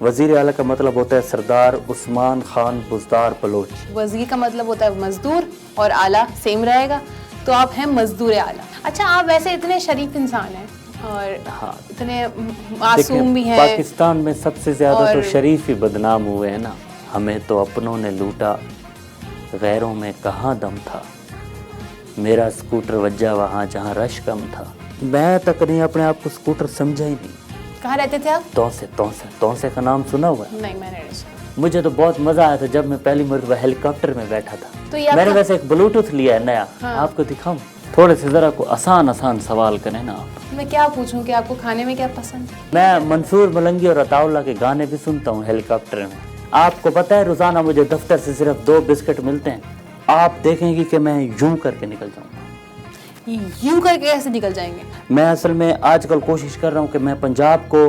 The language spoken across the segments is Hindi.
वजीर आला का मतलब होता है सरदार उस्मान खान बुज़दार बलोच। वजीर का मतलब होता है मजदूर और आला सेम रहेगा, तो आप हैं मजदूर आला। अच्छा, आप वैसे इतने शरीफ इंसान हैं और हाँ, इतने मासूम भी हैं। पाकिस्तान में सबसे ज़्यादा तो और शरीफ ही बदनाम हुए हैं ना। हमें तो अपनों ने लूटा, गैरों में कहाँ दम था, मेरा स्कूटर वज्जा वहाँ जहाँ रश कम था। मैं तक नहीं अपने आप को स्कूटर समझा ही नहीं। कहाँ रहते थे आप? तौसे का नाम सुना हुआ है? नहीं, मैंने नहीं सुना। मुझे तो बहुत मज़ा आया था जब मैं पहली मरतबा हेलीकॉप्टर में बैठा था। तो ये मैंने वैसे एक ब्लूटूथ लिया है नया। हाँ। आपको दिखाऊं? थोड़े से ज़रा को आसान सवाल करें ना आप। मैं क्या पूछूं कि आपको खाने में क्या पसंद है? मैं मंसूर मलंगी और अताउल्ला के गाने भी सुनता हूँ हेलीकॉप्टर में। आपको पता है रोज़ाना मुझे दफ्तर से सिर्फ 2 बिस्किट मिलते हैं। आप देखेंगे कि मैं यूं करके निकल जाऊँगा। यूं करके कैसे निकल जाएंगे? मैं असल में आजकल कोशिश कर रहा हूँ कि मैं पंजाब को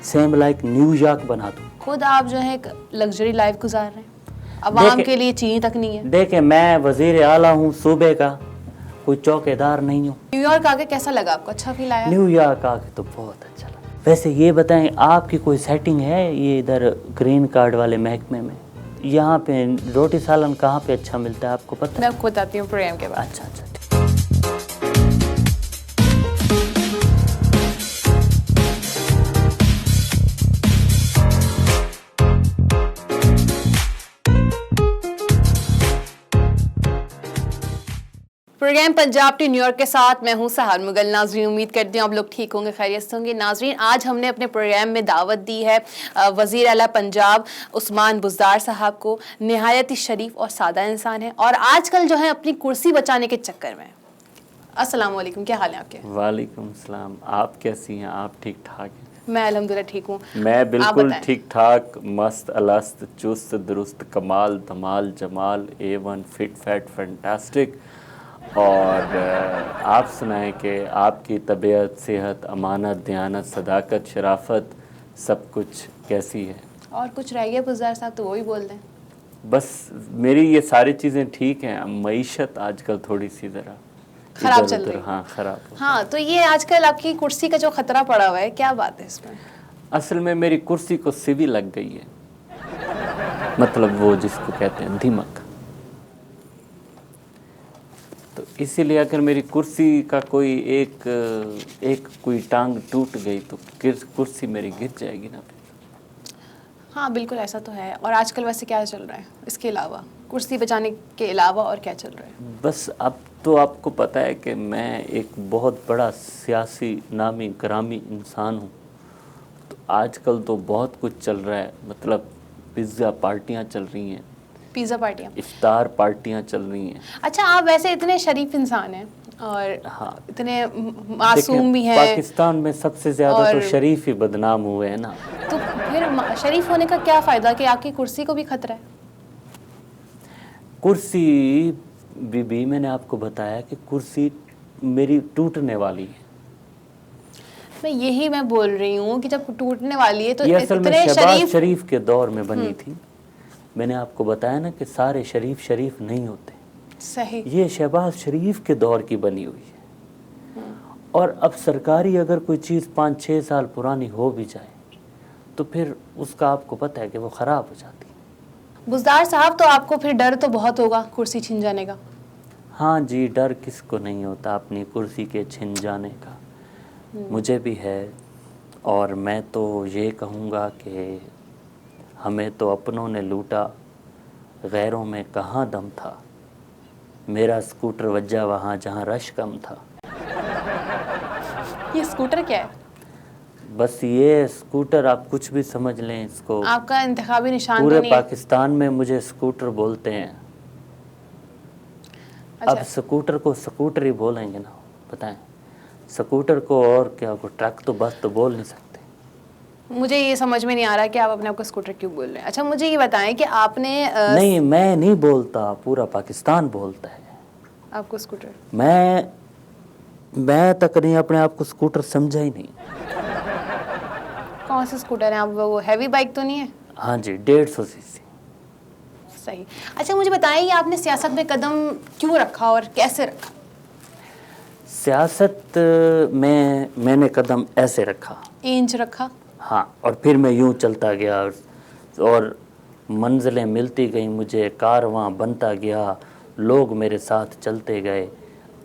सेम लाइक न्यूयॉर्क बना दूँ। खुद आप जो है एक लग्जरी लाइफ गुजार रहे हैं, अवाम के लिए चीनी तक नहीं है। देखें, मैं वजीर आला हूँ सूबे का, कोई चौकीदार नहीं हूँ। न्यूयॉर्क आके कैसा लगा आपको? अच्छा फील आया? न्यूयॉर्क आके तो बहुत अच्छा लगा। वैसे ये बताएं, आपकी कोई सेटिंग है ये इधर ग्रीन कार्ड वाले महकमे में? यहाँ पे रोटी सालन कहाँ पे अच्छा मिलता है आपको पता है? मैं आपको बताती हूँ प्रोग्राम के बाद। अच्छा। प्रोग्राम पंजाब टू न्यूयॉर्क के साथ मैं हूं सहार मुगल। नाजरीन, उम्मीद करती हूँ आप लोग ठीक होंगे, खैरियत से होंगे। नाजरीन, आज हमने अपने प्रोग्राम में दावत दी है वज़ीर आला पंजाब उस्मान बुज़दार साहब को। नहायत ही शरीफ और सादा इंसान है और आजकल जो है अपनी कुर्सी बचाने के चक्कर में। अस्सलाम वालेकुम, क्या हाल है आपके? वालेकुम सलाम। आप कैसी हैं? आप ठीक ठाक हैं? मैं अल्हम्दुलिल्लाह ठीक हूँ। मैं बिल्कुल ठीक ठाक, मस्त अलस्त चुस्त दुरुस्त कमाल धमाल जमाल A1 फिट फैट फैंटास्टिक। और आप सुनाएं कि आपकी तबीयत, सेहत, अमानत, दयानत, सदाकत, शराफत सब कुछ कैसी है? और कुछ रह गया बुज़दार साहब तो वो ही बोल दें। बस मेरी ये सारी चीज़ें ठीक हैं। मईशत आजकल थोड़ी सी ज़रा खराब चल रही है। हाँ, ख़राब। हाँ, तो ये आजकल आपकी कुर्सी का जो खतरा पड़ा हुआ है, क्या बात है इसमें? असल में मेरी कुर्सी को सिवी लग गई है, मतलब वो जिसको कहते हैं दीमक। तो इसीलिए अगर मेरी कुर्सी का कोई एक कोई टांग टूट गई तो कुर्सी मेरी गिर जाएगी ना। हाँ बिल्कुल, ऐसा तो है। और आजकल वैसे क्या चल रहा है इसके अलावा, कुर्सी बचाने के अलावा और क्या चल रहा है? बस अब तो आपको पता है कि मैं एक बहुत बड़ा सियासी नामी ग्रामी इंसान हूँ। तो आजकल तो बहुत कुछ चल रहा है, मतलब पिज़्ज़ा पार्टियाँ चल रही हैं, पिज़्ज़ा पार्टियाँ, इफ्तार पार्टियाँ चल रही हैं। अच्छा, आप वैसे इतने शरीफ इंसान हैं और हाँ, इतने मासूम भी हैं। पाकिस्तान में सबसे ज़्यादा तो शरीफ ही बदनाम हुए हैं ना। तो फिर शरीफ होने का क्या फ़ायदा कि आपकी कुर्सी को भी खतरा है? कुर्सी भी मैंने आपको बताया कि कुर्सी मेरी टूटने वाली है। मैं बोल रही हूँ कि जब टूटने वाली है तो ये असल में इतने शहबाज शरीफ के दौर में बनी थी। मैंने आपको बताया ना कि सारे शरीफ नहीं होते। सही। ये शहबाज शरीफ के दौर की बनी हुई है। और अब सरकारी अगर कोई चीज़ 5-6 साल पुरानी हो भी जाए तो फिर उसका आपको पता है कि वो ख़राब हो जाती है। बुज़दार साहब, तो आपको फिर डर तो बहुत होगा कुर्सी छिन जाने का? हाँ जी, डर किसको नहीं होता अपनी कुर्सी के छिन जाने का। मुझे भी है। और मैं तो ये कहूँगा कि हमें तो अपनों ने लूटा, गैरों में कहाँ दम था, मेरा स्कूटर वज्जा वहाँ जहाँ रश कम था। ये स्कूटर क्या है? बस ये स्कूटर आप कुछ भी समझ लें इसको। आपका इंतखाबी निशान पूरे तो नहीं है? पाकिस्तान में मुझे स्कूटर बोलते हैं। अच्छा। अब स्कूटर को स्कूटर ही बोलेंगे ना, बताएं। स्कूटर को और क्या को ट्रक तो बस तो बोल नहीं सकते। मुझे ये समझ में नहीं आ रहा कि आप अपने आप को स्कूटर क्यों बोल रहे हैं। अच्छा, मुझे ये बताएं कि आपने नहीं, मैं नहीं बोलता, पूरा पाकिस्तान बोलता है आपको स्कूटर। मैं तक नहीं अपने आप को स्कूटर समझा ही नहीं। कौन सा स्कूटर है आप? वो हैवी बाइक तो नहीं है? हाँ जी, 150 सीसी। सही। अच्छा, मुझे बताएं कि आपने सियासत में कदम क्यों रखा और कैसे रखा? सियासत में मैंने कदम ऐसे रखा। इंच रखा? हाँ, और फिर मैं यूं चलता गया और मंजिलें मिलती गई मुझे, कारवां बनता गया, लोग मेरे साथ चलते गए।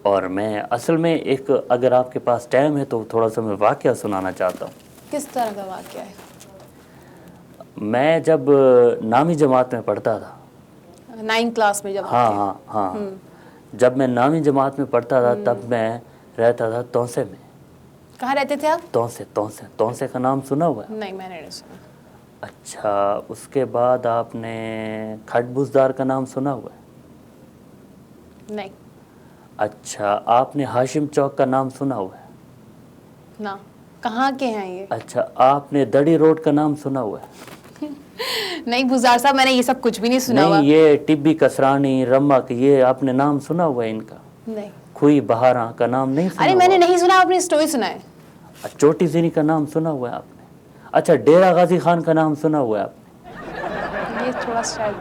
और मैं असल में एक, अगर आपके पास टाइम है तो थोड़ा सा मैं वाक़या सुनाना चाहता हूँ। किस तरह का वाक़या है? मैं जब नामी जमात में पढ़ता था, 9th क्लास में जब हाँ आपके? हाँ हाँ, जब मैं नामी जमात में पढ़ता था तब मैं रहता था तौसे में। कहाँ रहते थे आप? तौसे, तौसे, तौसे का नाम सुना हुआ है? नहीं, मैंने नहीं सुना। अच्छा, उसके बाद आपने खटबुजदार का नाम सुना हुआ है? नहीं। अच्छा, आपने हाशिम चौक का नाम सुना हुआ है? ना। कहाँ के हैं ये? अच्छा, आपने दड़ी रोड का नाम सुना हुआ है? नहीं गुजार साहब, मैंने ये सब कुछ भी नहीं सुना हुआ। नहीं, ये टिब्बी कसरानी, रमक, ये आपने नाम सुना हुआ है इनका? नहीं। खुई बहारा का नाम नहीं सुना? अरे मैंने नहीं सुना, आपने स्टोरी सुना है। चोटी ज़ीनी का नाम सुना हुआ है आपने? अच्छा, डेरा गाजी खान का नाम सुना हुआ है आपने? ये थोड़ा शायद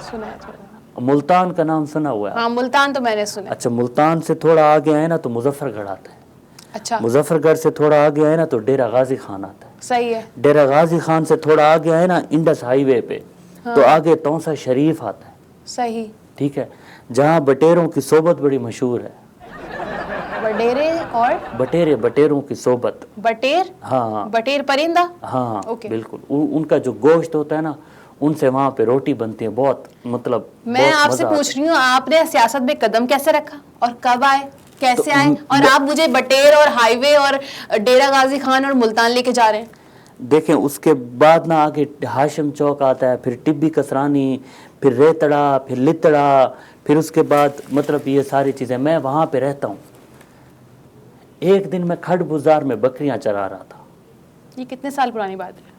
सुना है थोड़ा। मुल्तान का नाम सुना हुआ है? हाँ, मुल्तान तो मैंने सुना है। अच्छा, मुल्तान से थोड़ा आगे आए ना तो मुजफ्फरगढ़ आता है। अच्छा, मुजफ्फरगढ़ से थोड़ा आगे आए ना तो डेरा गाजी खान आता है। सही है। डेरा गाजी खान से थोड़ा आगे आए ना इंडस हाईवे पे, तो आगे तौसा शरीफ आता है। सही। ठीक है, जहाँ बटेरों की सोबत बड़ी मशहूर है। बटेरे और बटेरों की सोबत। बटेर? हाँ बटेर परिंदा? हाँ, ओके। बिल्कुल। उनका जो गोश्त होता है ना, उनसे वहाँ पे रोटी बनती है, बहुत मतलब मैं बहुत आपसे मजा पूछ रही हूँ, आपने सियासत में कदम कैसे रखा और कब आए, कैसे तो आए, और आप मुझे बटेर और हाईवे और डेरा गाजी खान और मुल्तान लेके जा रहे हैं? देखें, उसके बाद ना आगे हाशिम चौक आता है, फिर टिब्बी कसरानी, फिर रेतड़ा, फिर लितड़ा, फिर उसके बाद मतलब ये सारी चीज़ें, मैं वहाँ पे रहता हूँ। एक दिन मैं खटबुजार में बकरियां चरा रहा था। ये कितने साल पुरानी बात है?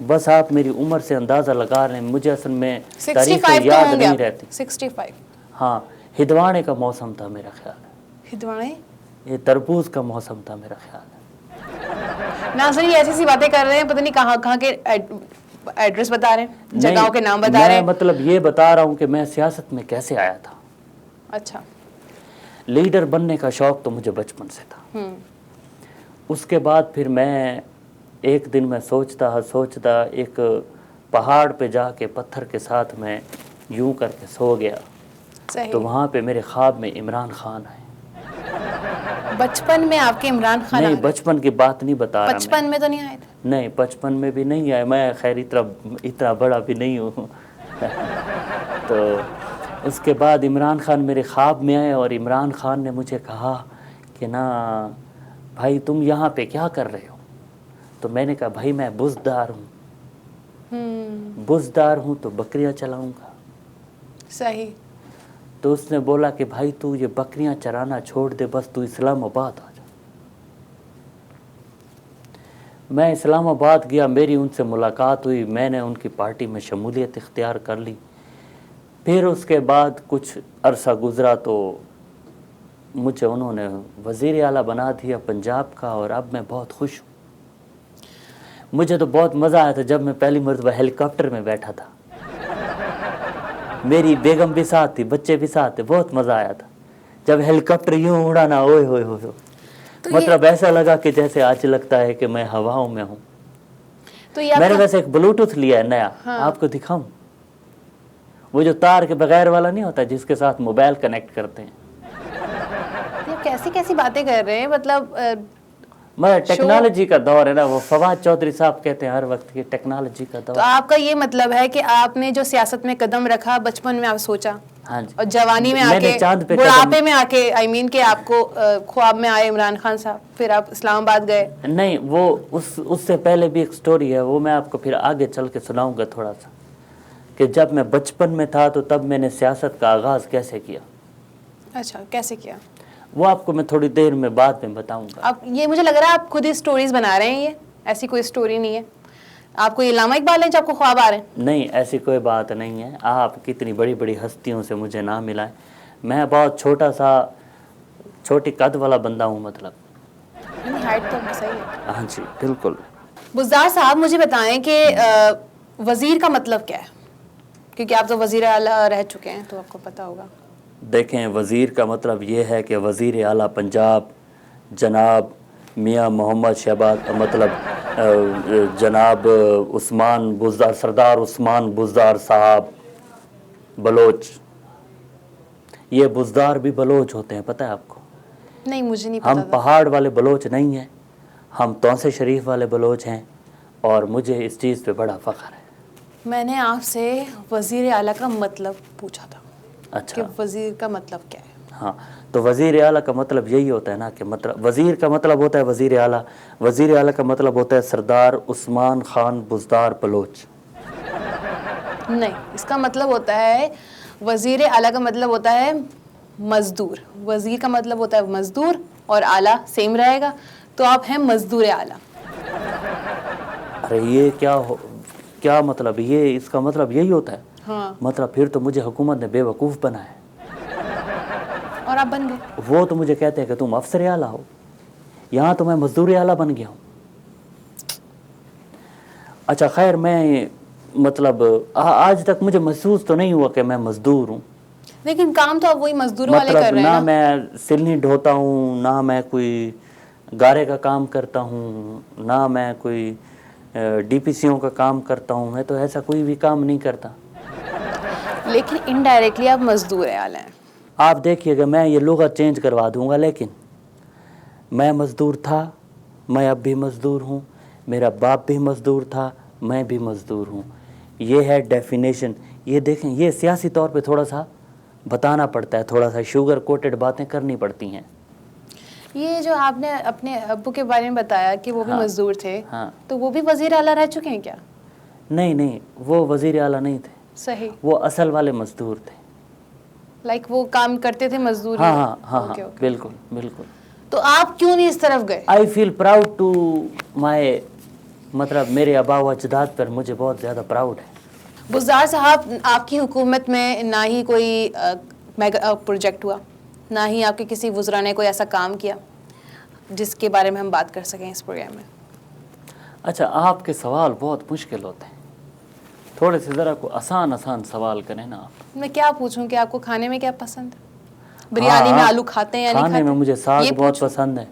बस आप मेरी उम्र से अंदाज़ा लगा रहे हैं, मुझे असल में तारीख 65 तो याद होंगे नहीं आप। रहती। 65। हाँ, हिदवाने का मौसम था मेरा ख्याल है, हिदवाड़े? ये तरबूज का मौसम था मेरा ख्याल है। नाज़रीन, ये ऐसी सी बातें कर रहे हैं, पता नहीं कहाँ कहाँ के एड्रेस बता रहे हैं, जगहों के नाम बता रहे हैं। मतलब ये बता रहा हूँ कि मैं सियासत में कैसे आया था। अच्छा। लीडर बनने का शौक़ तो मुझे बचपन से था। उसके बाद फिर मैं एक दिन मैं सोचता एक पहाड़ पे जाके पत्थर के साथ मैं यूं करके सो गया। सही। तो वहाँ पे मेरे ख्वाब में इमरान खान आए। बचपन में आपके इमरान खान नहीं, आ गए? बचपन की बात नहीं बता रहा। बचपन में तो नहीं आए थे? नहीं, बचपन में भी नहीं आए, मैं खैर इतना बड़ा भी नहीं हूँ। तो उसके बाद इमरान खान मेरे ख्वाब में आए और इमरान खान ने मुझे कहा कि ना भाई, तुम यहाँ पे क्या कर रहे हो? तो मैंने कहा भाई, मैं बुज़दार हूँ। बुज़दार हूँ तो बकरियाँ चलाऊँगा। सही। तो उसने बोला कि भाई तू ये बकरियां चराना छोड़ दे, बस तू इस्लामाबाद आ जा। मैं इस्लामाबाद गया, मेरी उनसे मुलाकात हुई, मैंने उनकी पार्टी में शमूलियत इख्तियार कर ली। फिर उसके बाद कुछ अरसा गुज़रा तो मुझे उन्होंने वज़ीर आला बना दिया पंजाब का, और अब मैं बहुत खुश हूँ। मुझे तो बहुत मज़ा आया था जब मैं पहली मरतबा हेलीकॉप्टर में बैठा था। मेरी बेगम भी साथ थी, बच्चे भी साथ थे, बहुत मज़ा आया था जब हेलीकॉप्टर यूं उड़ाना, ओए होए होए, तो मतलब ऐसा लगा कि जैसे आज लगता है कि मैं हवाओं में हूँ। तो ये मैंने वैसे एक ब्लूटूथ लिया है नया। हाँ। आपको दिखाऊं? वो जो तार के बगैर वाला नहीं होता जिसके साथ मोबाइल कनेक्ट करते हैं। ये कैसी कैसी बातें कर रहे हैं, मतलब मतलब टेक्नोलॉजी का दौर है ना, वो फवाद चौधरी साहब कहते हैं हर वक्त की टेक्नोलॉजी का दौर। तो आपका ये मतलब है कि आपने जो सियासत में कदम रखा, बचपन में आप सोचा, हाँ जी, और जवानी में मैंने आके, चांद पे बुढ़ापे में आके, आई मीन कि आपको ख्वाब में आए इमरान खान साहब, फिर आप इस्लामाबाद गए। नहीं, वो उससे पहले भी एक स्टोरी है, वो मैं आपको फिर आगे चल के सुनाऊंगा थोड़ा सा, कि जब मैं बचपन में था तो तब मैंने सियासत का आगाज़ कैसे किया। अच्छा, कैसे किया? वो आपको मैं थोड़ी देर में बाद में बताऊंगा। आप, ये मुझे लग रहा है आप खुद ही स्टोरीज बना रहे हैं, ये ऐसी कोई स्टोरी नहीं है। आपको ये इल्लामा इकबाल है जो आपको ख्वाब आ रहे हैं? नहीं, ऐसी कोई बात नहीं है। आप कितनी बड़ी बड़ी हस्तियों से मुझे ना मिलाएं। मैं बहुत छोटी कद वाला बंदा हूँ, मतलब। नहीं, हाइट तो सही है। हाँ जी, बिल्कुल। बुज़दार साहब, मुझे बताएं कि वज़ीर का मतलब क्या है, क्योंकि आप तो वज़ीर आला रह चुके हैं तो आपको पता होगा। देखें, वज़ीर का मतलब ये है कि वज़ीर आला पंजाब जनाब मियाँ मोहम्मद शहबाज, मतलब जनाब उस्मान बुज़दार, सरदार उस्मान बुज़दार साहब बलोच। ये बुज़दार भी बलोच होते हैं, पता है आपको? नहीं, मुझे नहीं पता हम था। पहाड़ वाले बलोच नहीं हैं, हम तौसे शरीफ वाले बलोच हैं, और मुझे इस चीज़ पे बड़ा फ़ख्र है। मैंने आपसे वज़ीर आला का मतलब पूछा था कि अच्छा, वज़ीर का मतलब क्या है? हाँ, तो वज़ीर आला का मतलब यही होता है ना कि मतलब वज़ीर का मतलब होता है वज़ीर आला, वज़ीर आला का मतलब होता है सरदार उस्मान खान बुज़दार बलोच। नहीं, इसका मतलब होता है वज़ीर आला का मतलब होता है मज़दूर। वज़ीर का मतलब होता है मज़दूर और आला सेम रहेगा, तो आप हैं मज़दूर आला। अरे ये क्या मतलब, ये इसका मतलब यही होता है? हाँ, मतलब फिर तो मुझे हुकूमत ने बेवकूफ़ बनाया है। और आप बन गए। वो तो मुझे कहते हैं कि तुम अफसर आला हो, यहाँ तो मैं मजदूर आला बन गया हूँ। अच्छा खैर, मैं मतलब आज तक मुझे महसूस तो नहीं हुआ कि मैं मजदूर हूँ। लेकिन काम तो आप वही मज़दूरों वाले मतलब कर रहे हैं ना ना। मैं सिलनी ढोता हूँ, ना मैं कोई गारे का काम करता हूँ, ना मैं कोई डीपीसीओ का काम करता हूँ। मैं तो ऐसा कोई भी काम नहीं करता। लेकिन इनडायरेक्टली आप मज़दूर आला हैं। आप देखिएगा, मैं ये लुग़त चेंज करवा दूँगा, लेकिन मैं मज़दूर था, मैं अब भी मज़दूर हूँ, मेरा बाप भी मज़दूर था, मैं भी मज़दूर हूँ। ये है डेफिनेशन। ये देखें, ये सियासी तौर पे थोड़ा सा बताना पड़ता है, थोड़ा सा शुगर कोटेड बातें करनी पड़ती हैं। ये जो आपने अपने अब्बू के बारे में बताया कि वो भी हाँ, मज़दूर थे, हाँ। तो वो भी वज़ीर आला रह चुके हैं क्या? नहीं नहीं, वो वज़ीर आला नहीं थे, सही। वो असल वाले मज़दूर थे। लाइक वो काम करते थे मज़दूरी। हाँ हाँ हाँ ओके, हाँ, ओके। बिल्कुल बिल्कुल। तो आप क्यों नहीं इस तरफ गए? I feel proud to my, मतलब मेरे आबा व अजदाद पर मुझे बहुत ज़्यादा प्राउड है। बुज़दार साहब, आपकी हुकूमत में ना ही कोई मेगा प्रोजेक्ट हुआ, ना ही आपके किसी वज़रा ने कोई ऐसा काम किया जिसके बारे में हम बात कर सकें इस प्रोग्राम में। अच्छा, आपके सवाल बहुत मुश्किल होते हैं, थोड़े से ज़रा को आसान आसान सवाल करें ना आप। मैं क्या पूछूं कि आपको खाने में क्या पसंद है? बिरयानी में हाँ, आलू खाते हैं या नहीं खाने खाते? में मुझे साग ये बहुत पूछूं? पसंद है,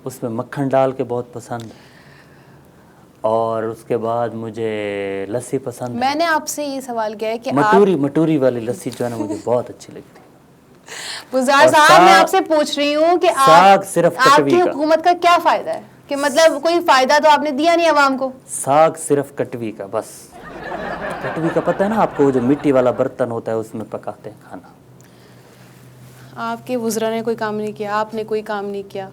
उसमें मक्खन डाल के बहुत पसंद है, और उसके बाद मुझे लस्सी पसंद है। मैंने आपसे ये सवाल किया है कि मटूरी आप मटूरी वाली लस्सी जो है ना, मुझे बहुत अच्छी लगती है। बुज़दार और साहब, मैं आपसे पूछ रही हूँ कि साग सिर्फ आपकी कटवी का। हुकूमत का क्या फ़ायदा है? कि मतलब कोई फ़ायदा तो आपने दिया नहीं आवाम को। साग सिर्फ कटवी का, बस। कटवी का पता है ना आपको, वो जो मिट्टी वाला बर्तन होता है उसमें पकाते हैं खाना। आपके वज़रा ने कोई काम नहीं किया, आपने कोई काम नहीं किया,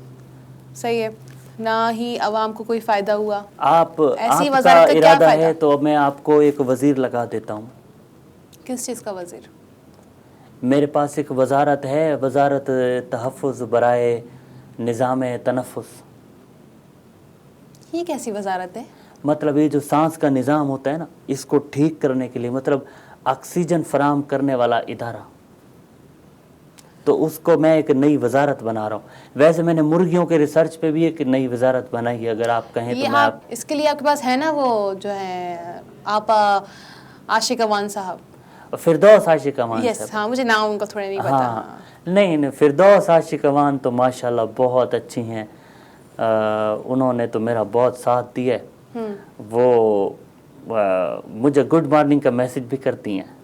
सही है ना ही आवाम को कोई फ़ायदा हुआ। ऐसी आपका वज़ारत का क्या इरादा फ़ायदा? है तो अब मैं आपको एक वज़ीर लगा देता हूँ। किस चीज़ का वज़ीर? मेरे पास एक वजारत है, वजारत तहफ़्फ़ुज़ बराए निज़ाम तनफ़ुस। ये कैसी वज़ारत है? मतलब ये जो सांस का निज़ाम होता है ना, इसको ठीक करने के लिए, मतलब ऑक्सीजन फराहम करने वाला इदारा, तो उसको मैं एक नई वजारत बना रहा हूँ। वैसे मैंने मुर्गियों के रिसर्च पे भी एक नई वजारत बनाई है, अगर आप कहें ये तो मैं आप इसके लिए आपके पास है ना वो जो है आपा आशिक अवान साहब? फिरदौस आशिक अमान यस, साहब। हाँ, मुझे नाम उनका थोड़ा नहीं पता। हाँ, नहीं नहीं, फिरदौस आशिक अमान तो माशाल्लाह बहुत अच्छी हैं। उन्होंने तो मेरा बहुत साथ दिया है। वो मुझे गुड मॉर्निंग का मैसेज भी करती हैं।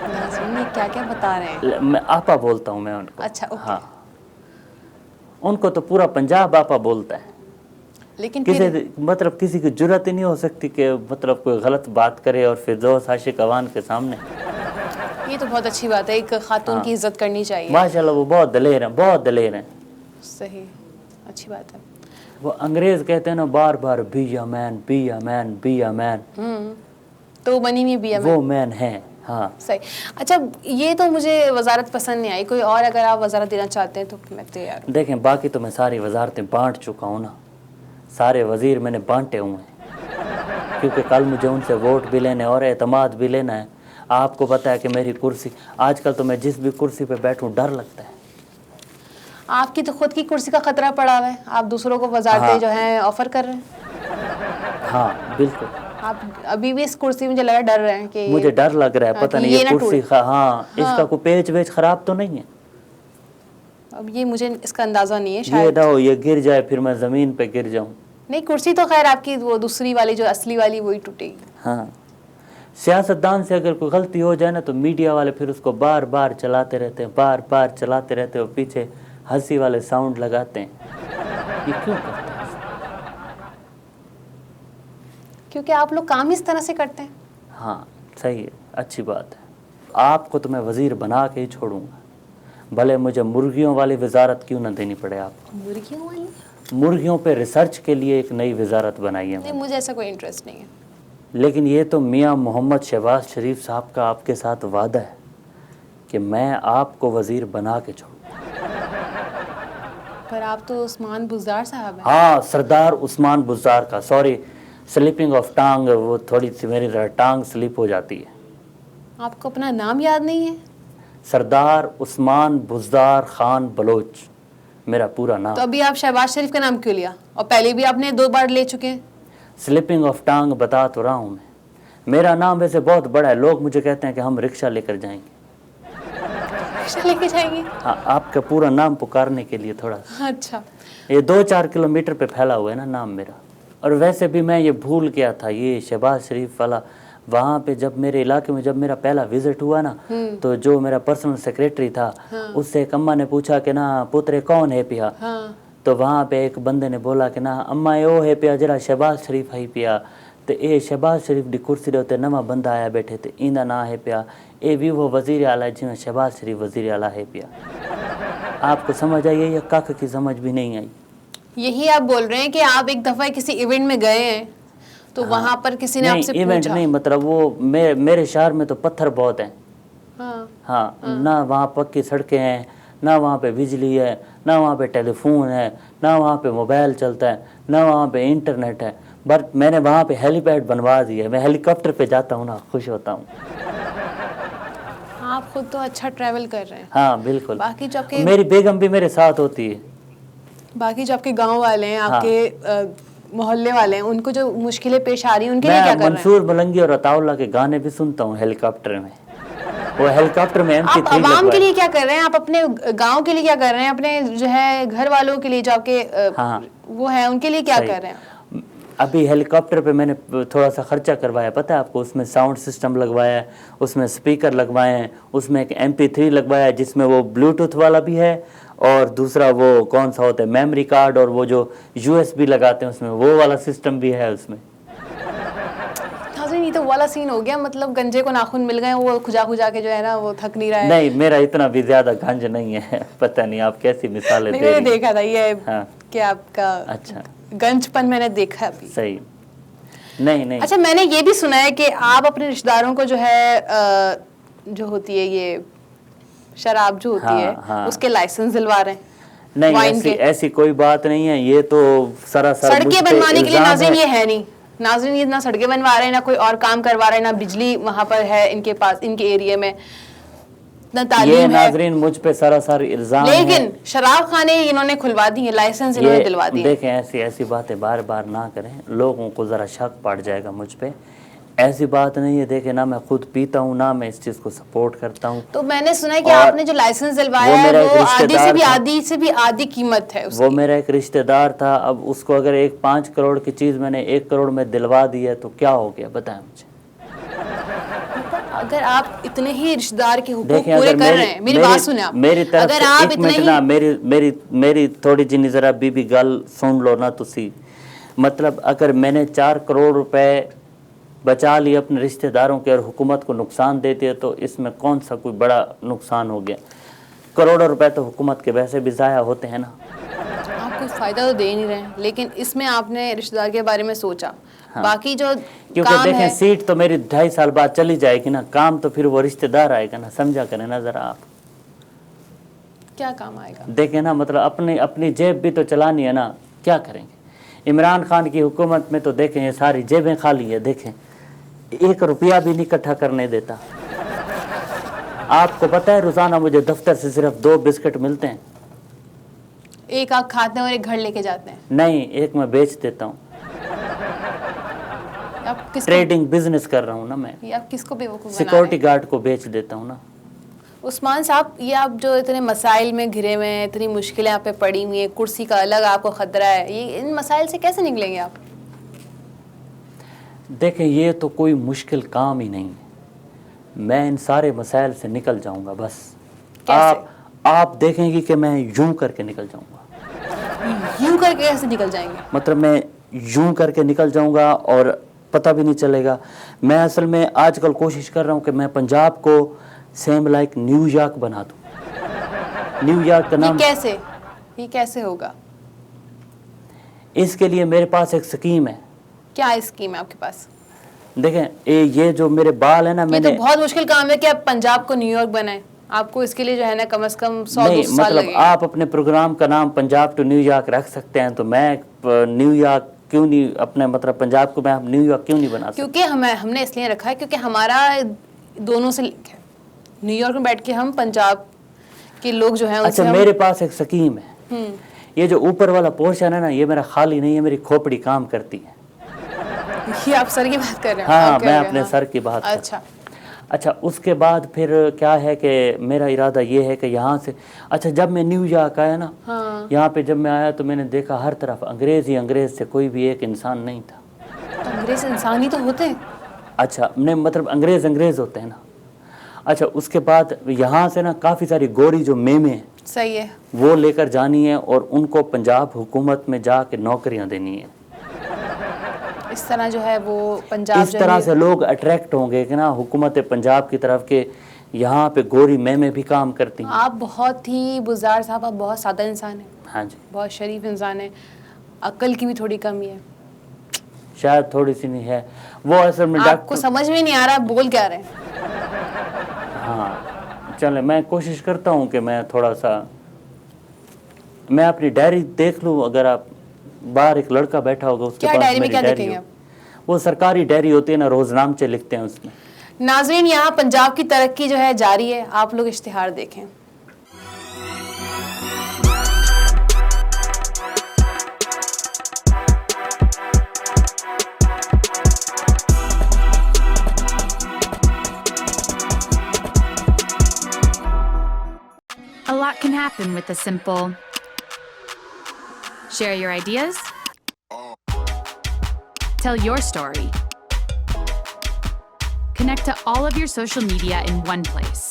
नाज़रीन, ये क्या क्या बता रहे हैं? मैं आपा बोलता हूँ मैं उनको। अच्छा, ओके। हाँ, उनको तो पूरा पंजाब आपा बोलता है। लेकिन फिर मतलब किसी की जुर्रत ही नहीं हो सकती कि मतलब कोई गलत बात करे और फिरदौस आशिक अवान के सामने। ये तो बहुत अच्छी बात है, एक खातून की इज्जत करनी चाहिए। माशाल्लाह वो बहुत दलेर हैं, बहुत दलेर हैं। सही, अच्छी बात है। वो अंग्रेज कहते हैं ना बार बार, be a man, be a man, be a man. तो बनी नहीं भी वो मैन है। हाँ, सही। अच्छा, ये तो मुझे वजारत पसंद नहीं आई, कोई और अगर आप वजारत देना चाहते हैं तो मैं तैयार हूँ। देखें बाकी तो मैं सारी वजारतें बांट चुका हूँ ना, सारे वजीर मैंने बांटे हुए हैं, क्योंकि कल मुझे उनसे वोट भी लेने और एतमाद भी लेना है। आपको पता है कि मेरी कुर्सी, आजकल तो मैं जिस भी कुर्सी पे बैठूं डर लगता है। आपकी तो खुद की कुर्सी का खतरा पड़ा हुआ है, आप दूसरों को वजारतें जो हैं ऑफर कर रहे हैं। हाँ बिल्कुल, आप अभी भी इस कुर्सी मुझे लगा डर रहे हैं कि मुझे डर लग रहा है, पता नहीं ये कुर्सी हाँ, इसका कोई पेच वेच खराब तो नहीं है। अब ये मुझे इसका अंदाजा नहीं है, ये शायद ना हो ये गिर जाए फिर मैं ज़मीन पे गिर जाऊं। नहीं, कुर्सी तो खैर आपकी वो दूसरी वाली जो असली वाली वही टूटेगी। हाँ, सियासतदान से अगर कोई गलती हो जाए ना तो मीडिया वाले फिर उसको बार बार चलाते रहते हैं, बार बार चलाते रहते हैं, पीछे हंसी वाले साउंड लगाते हैं। ये क्यों करते हैं? क्योंकि आप लोग काम इस तरह से करते हैं। हाँ सही है, अच्छी बात है। आपको तो मैं वजीर बना के ही छोड़ूंगा, भले मुझे मुर्गियों वाली वजारत क्यों ना देनी पड़े आपको। मुर्गियों वाली? मुर्गियों पे रिसर्च के लिए एक नई वजारत बनाई है नहीं, मुझे ऐसा कोई इंटरेस्ट नहीं है। लेकिन ये तो मियाँ मोहम्मद शहबाज शरीफ साहब का आपके साथ वादा है कि मैं आपको वजीर बना के छोड़ूंगा। पर आप तो उस्मान बुज़दार साहब हैं। हाँ, सरदार उस्मान बुज़दार का, सॉरी, स्लिपिंग ऑफ टांग, वो थोड़ी सी मेरी टांग स्लिप हो जाती है। आपको अपना नाम याद नहीं है? सरदार उस्मान बुज़दार खान बलोच मेरा पूरा नाम। तो अभी आप शहबाज शरीफ का नाम क्यों लिया? और पहले भी आपने 2 बार ले चुके हैं। स्लिपिंग ऑफ टांग बता तो रहा हूँ मैं। मेरा नाम वैसे बहुत बड़ा है, लोग मुझे कहते हैं कि हम रिक्शा लेकर जाएंगे। रिक्शा लेके जाएंगे? हाँ, आपका पूरा नाम पुकारने के लिए थोड़ा। अच्छा। ये 2-4 किलोमीटर पे फैला हुआ है ना नाम मेरा। और वैसे भी मैं ये भूल गया था, ये शहबाज शरीफ वाला, वहाँ पे जब मेरे इलाके में जब मेरा पहला विजिट हुआ ना, तो जो मेरा पर्सनल सेक्रेटरी था, उससे एक अम्मा ने पूछा कि ना पुत्रे कौन है पिया। तो वहाँ पे एक बंदे ने बोला कि ना अम्मा यो है पिया जरा शहबाज शरीफ है पिया। तो ये शहबाज शरीफ दी कुर्सी दे उत्ते नवा बंदा आया बैठे थे, इंदा ना है पिया ये भी वो वजीर आला जिमें शहबाज शरीफ वजीर आला है पिया। आपको समझ आई या कख की समझ भी नहीं आई? यही आप बोल रहे हैं कि आप एक दफा किसी इवेंट में गए हैं तो वहां पर किसी ने आपसे पूछा? इवेंट नहीं, मतलब वो मेरे शहर में तो पत्थर बहुत हैं। हाँ, ना वहाँ पक्की सड़कें हैं, ना वहाँ पे बिजली है, ना वहाँ पे टेलीफोन है, ना वहाँ पे मोबाइल चलता है, ना वहाँ पे इंटरनेट है। बट मैंने वहाँ पे हेलीपैड बनवा दिया, मैं हेलीकॉप्टर पे जाता हूँ ना, खुश होता हूँ। आप खुद तो अच्छा ट्रैवल कर रहे हैं। हाँ बिल्कुल। बाकी जो आपके मेरी बेगम भी मेरे साथ होती है। बाकी जो आपके गांव वाले हैं, आपके मोहल्ले वाले हैं, उनको जो मुश्किलें पेश आ रही हैं उनके लिए क्या कर रहे हैं? मंसूर मलंगी और अताउल्ला के गाने भी सुनता हूँ हेलीकॉप्टर में। वो हेलीकॉप्टर में आप आवाम के लिए क्या कर रहे हैं? आप अपने गांव के लिए क्या कर रहे हैं? अपने जो है घर वालों के लिए जो आपके वो है उनके लिए क्या कर रहे हैं? अभी हेलीकॉप्टर पे मैंने थोड़ा सा खर्चा करवाया, पता है आपको? उसमें साउंड सिस्टम लगवाया है, उसमें स्पीकर लगवाए हैं, उसमें एक MP3 लगवाया है जिसमें वो ब्लूटूथ वाला भी है, और दूसरा वो कौन सा होता है मेमोरी कार्ड, और वो जो USB लगाते हैं उसमें वो वाला सिस्टम भी है उसमें। ये तो वाला सीन हो गया, मतलब गंजे को नाखून मिल गए, वो खुजा खुजा के जो है ना वो थक नहीं रहा है। नहीं, मेरा इतना भी ज्यादा गंज नहीं है। पता नहीं आप कैसी मिसालें दे रही हैं। मैंने देखा था ये कि आपका अच्छा गंजपन मैंने देखा अभी। सही नहीं। अच्छा, मैंने ये भी सुना है कि आप अपने रिश्तेदारों को जो है जो होती है ये शराब जो होती है उसके लाइसेंस दिलवा रहे हैं। नहीं, ऐसी कोई बात नहीं है, ये तो सरासर सड़कें बनवाने के लिए नाज़रीन ये है नहीं। नाज़रीन ये ना सड़कें बनवा रहे हैं, ना कोई और काम करवा रहे हैं, ना बिजली वहाँ पर है इनके पास, इनके एरिया में, ना तालीम है। नाज़रीन मुझ पे सरासर इल्जाम है। लेकिन शराब खाने इन्होंने खुलवा दी है, लाइसेंस इन्होंने दिलवा दिए। देखें, ऐसी बातें बार बार ना करें, लोगों को ज़रा शक पड़ जाएगा मुझ पे। ऐसी बात नहीं है। देखे ना मैं खुद पीता हूँ, ना मैं इस चीज़ को सपोर्ट करता हूँ। तो मैंने सुना है कि आपने जो लाइसेंस दिलवाया है वो आधी से भी आधी कीमत है उसकी। वो मेरा एक रिश्तेदार था, अब उसको अगर 5 करोड़ की चीज़ मैंने 1 करोड़ में दिलवा दी है तो क्या हो गया बताएं मुझे। अगर आप इतने ही रिश्तेदार के हुकूक पूरे कर रहे हैं, मेरी बात सुने आप, मेरी तरफ अगर से आप एक मिनट ना, मेरी थोड़ी जिनी जरा बीबी गल सुन लो ना तुसी। मतलब अगर मैंने 4 करोड़ रुपए बचा लिए अपने रिश्तेदारों के और हुकूमत को नुकसान दे दिया तो इसमें कौन सा कोई बड़ा नुकसान हो गया? करोड़ों रुपए तो हुकूमत के वैसे भी ज़ाया होते हैं ना। आप कुछ फ़ायदा तो दे नहीं रहे हैं, लेकिन इसमें आपने रिश्तेदार के बारे में सोचा। बाकी जो क्योंकि देखें सीट तो मेरी 2.5 साल बाद चली जाएगी ना, काम तो फिर वो रिश्तेदार आएगा ना, समझा करें ना ज़रा आप। क्या काम आएगा? देखें ना, मतलब अपनी जेब भी तो चलानी है ना, क्या करेंगे? इमरान खान की हुकूमत में तो देखें ये सारी जेबें खाली है, देखें 1 रुपया भी नहीं इकट्ठा करने देता। आपको पता है रोजाना मुझे दफ्तर से सिर्फ 2 बिस्किट मिलते हैं। एक आप खाते हैं और एक घर लेके जाते हैं? नहीं, एक मैं बेच देता हूँ। ट्रेडिंग बिजनेस कर रहा हूँ ना मैं। आप किसको बेवकूफ बना रहे हैं? सिक्योरिटी गार्ड को बेच देता हूँ ना। उस्मान साहब, ये आप जो इतने मसाइल में घिरे हुए हैं, इतनी मुश्किलें आप पे पड़ी हुई हैं, कुर्सी का अलग आपको ख़तरा है, ये इन मसाइल से कैसे निकलेंगे आप? देखें, ये तो कोई मुश्किल काम ही नहीं है, मैं इन सारे मसाइल से निकल जाऊंगा बस। आप देखेंगे कि मैं यूं करके निकल जाऊंगा। यूं करके कैसे निकल जाएंगे? मतलब मैं यूं करके निकल जाऊंगा और पता भी नहीं चलेगा। मैं असल में आजकल कोशिश कर रहा हूं कि मैं पंजाब को सेम लाइक न्यूयॉर्क बना दूं। न्यूयॉर्क का नाम ये कैसे होगा? इसके लिए मेरे पास एक स्कीम है। क्या स्कीम है आपके पास? देखें, ये जो मेरे बाल है ना, ये तो बहुत मुश्किल काम है कि आप पंजाब को न्यूयॉर्क बनाएं। आपको इसके लिए जो है ना कम से कम 100-200 साल लगेंगे। आप अपने प्रोग्राम का नाम पंजाब टू न्यूयॉर्क रख सकते हैं, तो मैं न्यूयॉर्क क्यों नहीं, अपने मतलब पंजाब को मैं न्यूयॉर्क क्यों नहीं बना सकता? क्योंकि हमने इसलिए रखा है क्योंकि हमारा दोनों से लिंक है। न्यूयॉर्क में बैठ के हम पंजाब के लोग जो हैं अच्छा, मेरे पास एक स्कीम है। ये जो ऊपर वाला पोर्शन है ना, ये मेरा खाली नहीं है, मेरी खोपड़ी काम करती है। ये आप सर की बात कर रहे हैं? हाँ, मैं अपने सर की बात कर रहा हूं। अच्छा, उसके बाद फिर क्या है कि मेरा इरादा ये है कि यहाँ से, अच्छा जब मैं न्यूयॉर्क आया ना, यहाँ पे जब मैं आया तो मैंने देखा हर तरफ अंग्रेज़ ही अंग्रेज़ थे, कोई भी एक इंसान नहीं था। तो अंग्रेज़ इंसान ही तो होते हैं। अच्छा, नहीं मतलब अंग्रेज़ होते हैं ना। अच्छा, उसके बाद यहाँ से ना काफ़ी सारी गोरी जो मेमे हैं, सही है, वो लेकर जानी है और उनको पंजाब हुकूमत में जाके नौकरियाँ देनी है। इस तरह जो है वो पंजाब, इस तरह से लोग अट्रैक्ट होंगे कि ना हुकूमत पंजाब की तरफ के यहाँ पे गोरी मेमे भी काम करती हैं। आप बहुत ही बुज़ार साहब, आप बहुत सादा इंसान हैं। हाँ जी, बहुत शरीफ इंसान है। अक्ल की भी थोड़ी कमी है शायद, थोड़ी सी नहीं है वो असल में। आपको समझ में नहीं आ रहा बोल क्या रहे हैं। हाँ चले, मैं कोशिश करता हूँ कि मैं थोड़ा सा, मैं अपनी डायरी देख लूँ। अगर आप बाहर एक लड़का बैठा होगा, उसके पास डायरी में मेरी क्या डायरी देखेंगे? वो सरकारी डायरी होती है ना, रोजनामचे लिखते हैं उसमें। नाज़रीन, यहाँ पंजाब की तरक्की जो है जारी है, आप लोग इश्तिहार देखें। A lot can happen with a simple share your ideas, tell your story, connect to all of your social media in one place,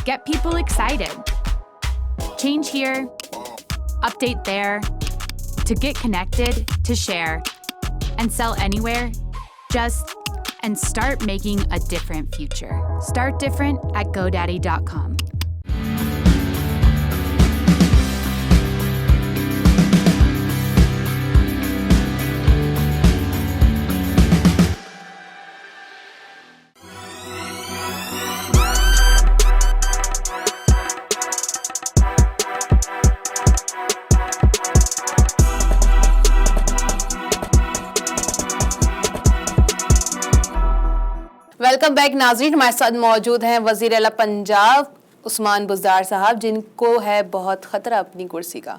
get people excited, change here, update there, to get connected, to share, and sell anywhere, and start making a different future. Start different at GoDaddy.com. Welcome back नाज़रीन, हमारे साथ मौजूद हैं वज़ीर आला पंजाब उस्मान बुज़दार साहब, जिनको है बहुत ख़तरा अपनी कुर्सी का।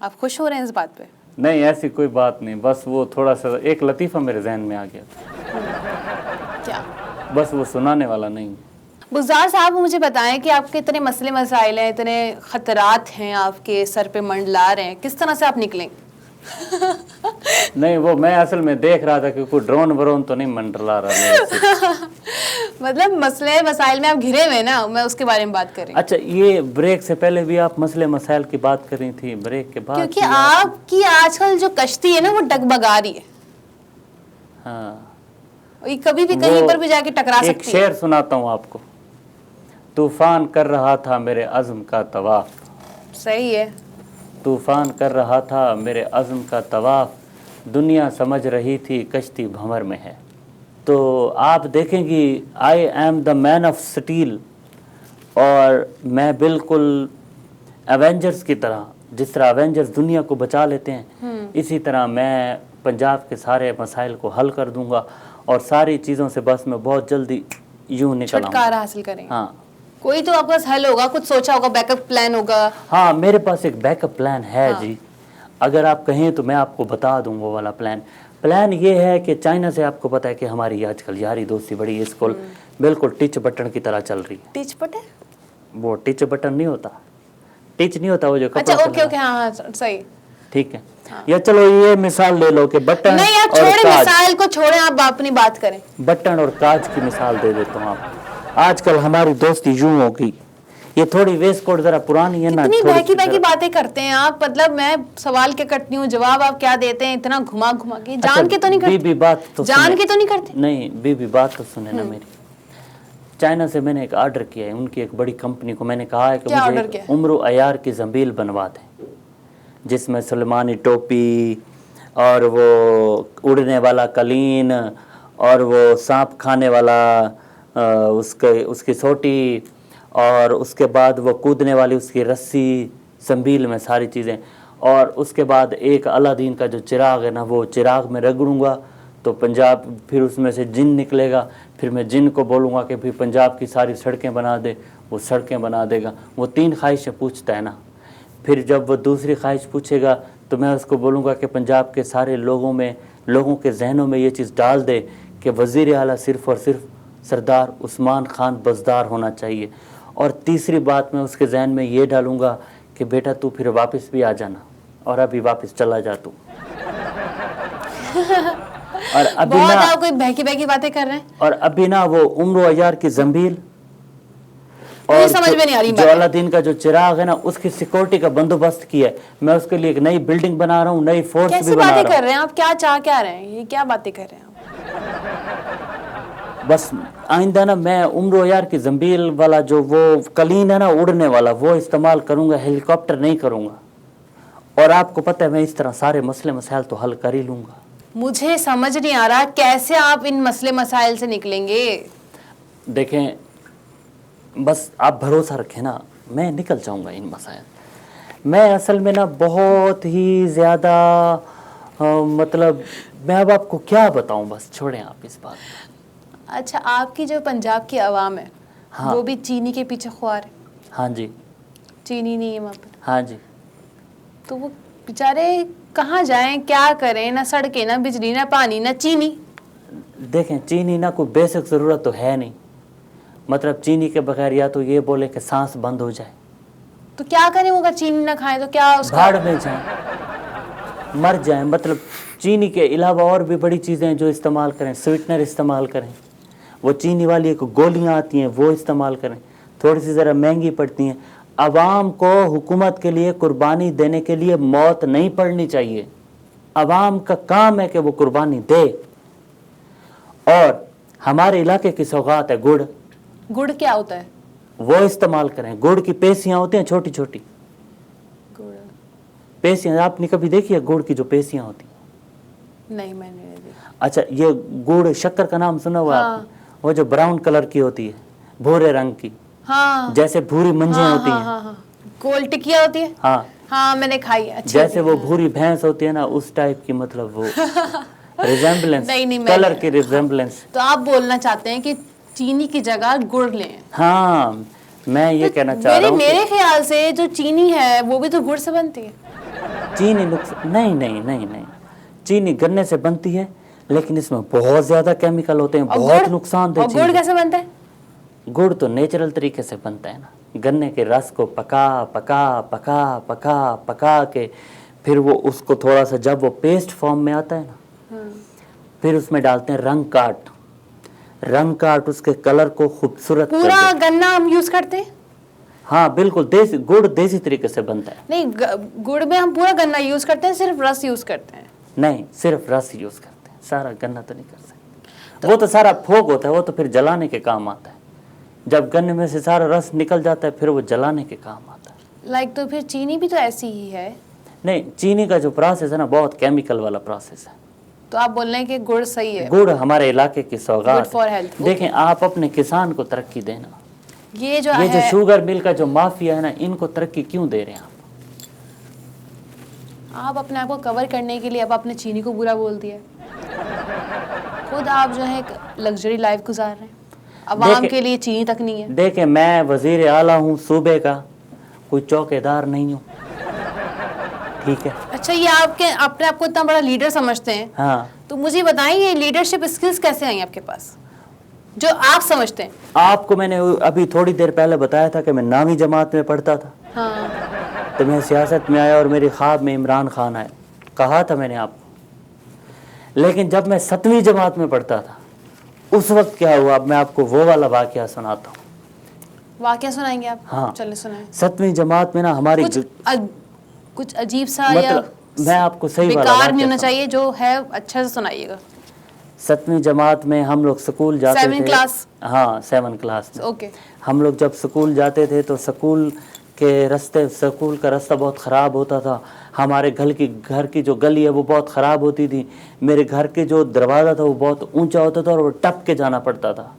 आप खुश हो रहे हैं इस बात पे? नहीं, ऐसी कोई बात नहीं, बस वो थोड़ा सा एक लतीफ़ा मेरे जहन में आ गया। क्या? बस वो सुनाने वाला नहीं। बुज़दार साहब, मुझे बताएं कि आपके इतने मसले मसाइल हैं, इतने ख़तरात हैं आपके सर पे मंडला रहे हैं, किस तरह से आप निकलेंगे? नहीं, वो मैं असल में देख रहा था कि कोई ड्रोन व्रोन तो नहीं मंडरा रहा। मतलब मसले मसाइल में आप घिरे हुए ना, मैं उसके बारे में बात कर रही हूँ। अच्छा, ये ब्रेक से पहले भी आप मसले मसाइल की बात कर रही थी, ब्रेक के बाद? क्योंकि आपकी आजकल जो कश्ती है ना, वो डगमगा रही है। हाँ, ये कभी भी कहीं पर भी जाके टकरा सकती है। एक शेर सुनाता हूँ आपको। तूफान कर रहा था मेरे अज़्म का तवाफ। सही है। तूफान कर रहा था मेरे अज़्म का तवाफ, दुनिया समझ रही थी कश्ती भंवर में है। तो आप देखेंगी, I am the man of steel, और मैं बिल्कुल एवेंजर्स की तरह, जिस तरह एवेंजर्स दुनिया को बचा लेते हैं, इसी तरह मैं पंजाब के सारे मसाइल को हल कर दूंगा और सारी चीज़ों से बस मैं बहुत जल्दी यूँ निकल आऊँगा। छुटकारा हासिल करेंगे। हाँ, कोई तो आपका हल होगा, कुछ सोचा होगा, बैकअप प्लान होगा। हाँ, मेरे पास एक बैकअप प्लान है। हाँ जी, अगर आप कहें तो मैं आपको बता दूं वो वाला प्लान ये है कि चाइना से, आपको पता है कि हमारी आजकल यारी दोस्ती बड़ी, इसको बिल्कुल टिच बटन की तरह चल रही है। टिच पट है? वो टिच बटन नहीं होता, टिच नहीं होता वो जो अच्छा कपड़ा ओके ओके, हाँ हाँ सही। ठीक है। या चलो ये मिसाल ले लो कि बटन नहीं आप और छोड़े, काज, मिसाल को छोड़े, आप अपनी बात करें। बटन और काज की मिसाल दे देता हूँ आपको। आजकल हमारी दोस्ती यूं हो गई, ये थोड़ी वेस्ट कोट जरा पुरानी है ना, इतनी थोड़ी बहकी बहकी जरा- बातें करते हैं आप, मतलब मैं सवाल क्या करती हूँ, जवाब आप क्या देते हैं इतना घुमा घुमा के, अच्छा, जान के तो नहीं करते? बीबी बात तो जान सुने। के तो नहीं करते? नहीं बीबी बात तो सुने ना मेरी। चाइना से मैंने एक ऑर्डर किया है, उनकी एक बड़ी कंपनी को मैंने कहा है कि क्या मुझे ऑर्डर एक किया है? उम्र अयार की जंबील बनवा दें, जिसमें सलमानी टोपी और वो उड़ने वाला कलीन और वो सांप खाने वाला उसकी सोटी, और उसके बाद वो कूदने वाली उसकी रस्सी, जंबील में सारी चीज़ें, और उसके बाद एक अलादीन का जो चिराग है ना, वो चिराग में रगड़ूंगा तो पंजाब, फिर उसमें से जिन निकलेगा, फिर मैं जिन को बोलूँगा कि फिर पंजाब की सारी सड़कें बना दे, वो सड़कें बना देगा। वो 3 ख्वाहिशें पूछता है ना, फिर जब वो दूसरी ख्वाहिश पूछेगा तो मैं उसको बोलूँगा कि पंजाब के सारे लोगों के जहनों में ये चीज़ डाल दे कि वज़ीर आला सिर्फ़ और सिर्फ सरदार उस्मान खान बज़दार होना चाहिए। और तीसरी बात मैं उसके जहन में ये डालूँगा कि बेटा तू फिर वापस भी आ जाना, और अभी वापस चला जा तू। और अभी बहुत ना, आप कोई बहकी बहकी बातें कर रहे हैं। और अभी ना वो उम्र अयार की जंबील मुझे समझ में नहीं आ रही जो बातें। अलादीन का जो चिराग है ना, उसकी सिक्योरिटी का बंदोबस्त किया है। मैं उसके लिए एक नई बिल्डिंग बना रहा हूँ, नई फोर्स भी कैसी बना बातें रहा कर हूँ। रहे हैं आप, क्या चाह क्या रहे हैं, ये क्या बातें कर रहे हैं आप? बस आइंदा ना मैं उम्र अयार की जंबील वाला जो वो कलीन है ना उड़ने वाला, वो इस्तेमाल करूँगा, हेलीकॉप्टर नहीं करूँगा। और आपको पता है मैं इस तरह सारे मसले मसाइल तो हल कर ही लूँगा। मुझे समझ नहीं आ रहा कैसे आप इन मसले मसाइल से निकलेंगे। देखें, बस आप भरोसा रखें ना, मैं निकल जाऊंगा इन मसाइल। मैं असल में ना बहुत ही ज़्यादा मतलब मैं अब आपको क्या बताऊं, बस छोड़ें आप इस बात। अच्छा, आपकी जो पंजाब की आवाम है, हाँ। वो भी चीनी के पीछे ख्वार है? हाँ जी, चीनी नहीं है वहाँ पर, हाँ जी। तो वो बेचारे कहाँ जाएं, क्या करें? ना सड़कें, ना बिजली, ना पानी, ना चीनी। देखें, चीनी ना कोई बेसिक ज़रूरत तो है नहीं, मतलब चीनी के बगैर या तो ये बोले कि सांस बंद हो जाए, तो क्या करें वो, अगर चीनी ना खाएं तो क्या उसका? भाड़ में जाए, मर जाए। मतलब चीनी के अलावा और भी बड़ी चीज़ें हैं जो इस्तेमाल करें, स्वीटनर इस्तेमाल करें, वो चीनी वाली एक गोलियां आती हैं वो इस्तेमाल करें, थोड़ी सी ज़रा महंगी पड़ती हैं। अवाम को हुकूमत के लिए कुर्बानी देने के लिए मौत नहीं पड़नी चाहिए, अवाम का काम है कि वो कुर्बानी दे। और हमारे इलाके की सौगात है गुड़। गुड़ क्या होता है? वो इस्तेमाल करें। गुड़ की पेशियां होती हैं छोटी छोटी गुड़ पेशियां, आपने कभी देखी है गुड़ की जो पेशियां होती हैं? नहीं, मैंने नहीं देखा। अच्छा, ये गुड़ शक्कर का नाम सुना हुआ हाँ। आपने? वो जो ब्राउन कलर की होती है, भूरे रंग की, हाँ जैसे भूरी मंजें हाँ होती हाँ हैं। हाँ हाँ, गोल टिकिया होती है। हाँ, हाँ मैंने खाई है, अच्छी जैसे होती वो है। भूरी भैंस होती है ना, उस टाइप की, मतलब वो रिजेम्बलेंस, नहीं, कलर की रिजेम्बलेंस। तो आप बोलना चाहते हैं कि चीनी की जगह गुड़ लें? हाँ, मैं ये कहना चाह रहा हूँ मेरे ख्याल से जो चीनी है वो भी तो गुड़ से बनती है। चीनी नहीं नहीं नहीं नहीं, चीनी गन्ने से बनती है, लेकिन इसमें बहुत ज्यादा केमिकल होते हैं, और बहुत गुड़? नुकसानदेह और चीज गुड़ है। कैसे बनता है? गुड़ तो नेचुरल तरीके से बनता है ना, गन्ने के रस को पका पका पका पका पका के फिर वो उसको थोड़ा सा, जब वो पेस्ट फॉर्म में आता है ना, फिर उसमें डालते हैं रंग काट उसके कलर को खूबसूरत कर पूरा देते हैं। गन्ना हम यूज करते हैं? हाँ बिल्कुल, देसी गुड़ देसी तरीके से बनता है। नहीं, गुड़ में हम पूरा गन्ना यूज करते हैं, सिर्फ रस यूज करते हैं? नहीं, सिर्फ रस यूज करते हैं, सारा गन्ना तो नहीं कर सकते। वो तो सारा फोग होता है, वो तो फिर जलाने के काम आता है। जब गन्ने में से सारा रस निकल जाता है फिर वो जलाने के काम आता है। लाइक तो फिर चीनी भी तो ऐसी ही है? नहीं, चीनी का जो प्रोसेस है ना, बहुत केमिकल वाला प्रोसेस है। तो आप बोल रहे हैं कि गुड़ सही है? गुड़ हमारे इलाके की सौगात Good for है। health, देखें, आप अपने किसान को तरक्की देना, ये जो ये जो है, शुगर मिल का जो माफिया है ना, इनको तरक्की क्यों दे रहे हैं आप अपने आप को कवर करने के लिए अब आपने चीनी को बुरा बोल दिया। खुद आप जो है लग्जरी लाइफ गुजार रहे हैं, अवाम देखे- के लिए चीनी तक नहीं है। देखें, मैं वजीर आला हूँ सूबे का, कोई चौकीदार नहीं हूँ, ठीक है? अच्छा, ये आपके अपने आप को इतना बड़ा लीडर समझते हैं, हाँ, तो मुझे बताएं ये लीडरशिप स्किल्स कैसे आई आपके पास? जो आप समझते हैं। आपको मैंने अभी थोड़ी देर पहले बताया था कि मैं 9वीं जमात में पढ़ता था, हाँ तो मैं सियासत में आया और मेरे ख्वाब में इमरान खान आया, कहा था मैंने आपको। लेकिन जब मैं 7वीं जमात में पढ़ता था उस वक्त क्या हुआ, अब मैं आपको वो वाला वाकया सुनाता हूँ। वाकया सुनाएंगे आप? हाँ। चलिए सुनाएं। 7वीं जमात में ना हमारी कुछ अजीब सा या मतलब मैं आपको सही वाला बेकार वाकया नहीं होना सुनाता हूँ। चाहिए, जो है अच्छे से सुनाइएगा। 7वीं जमात में हम लोग स्कूल जाते 7वीं थे। क्लास? हाँ 7 क्लास में। ओके। हम लोग जब स्कूल जाते थे तो स्कूल का रास्ता बहुत ख़राब होता था। हमारे घर की जो गली है वो बहुत ख़राब होती थी। मेरे घर के जो दरवाज़ा था वो बहुत ऊंचा होता था और वो टप के जाना पड़ता था।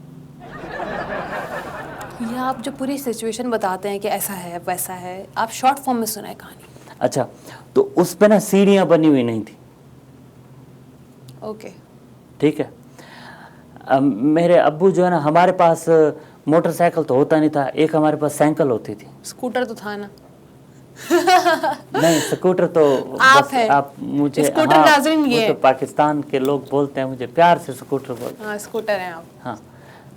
ये आप जो पूरी सिचुएशन बताते हैं कि ऐसा है वैसा है, आप शॉर्ट फॉर्म में सुनाए कहानी। अच्छा, तो उस पे ना सीढ़ियाँ बनी हुई नहीं थी। ओके। ठीक है। मेरे अब्बू जो है ना, हमारे पास मोटरसाइकिल तो होता नहीं था, एक हमारे पास साइकिल होती थी। स्कूटर तो था ना? नहीं, स्कूटर तो आप है। आप मुझे स्कूटर नाज़रीन ये वो तो पाकिस्तान के लोग बोलते हैं, मुझे प्यार से स्कूटर बोलते हैं। हाँ स्कूटर हैं आप। हाँ,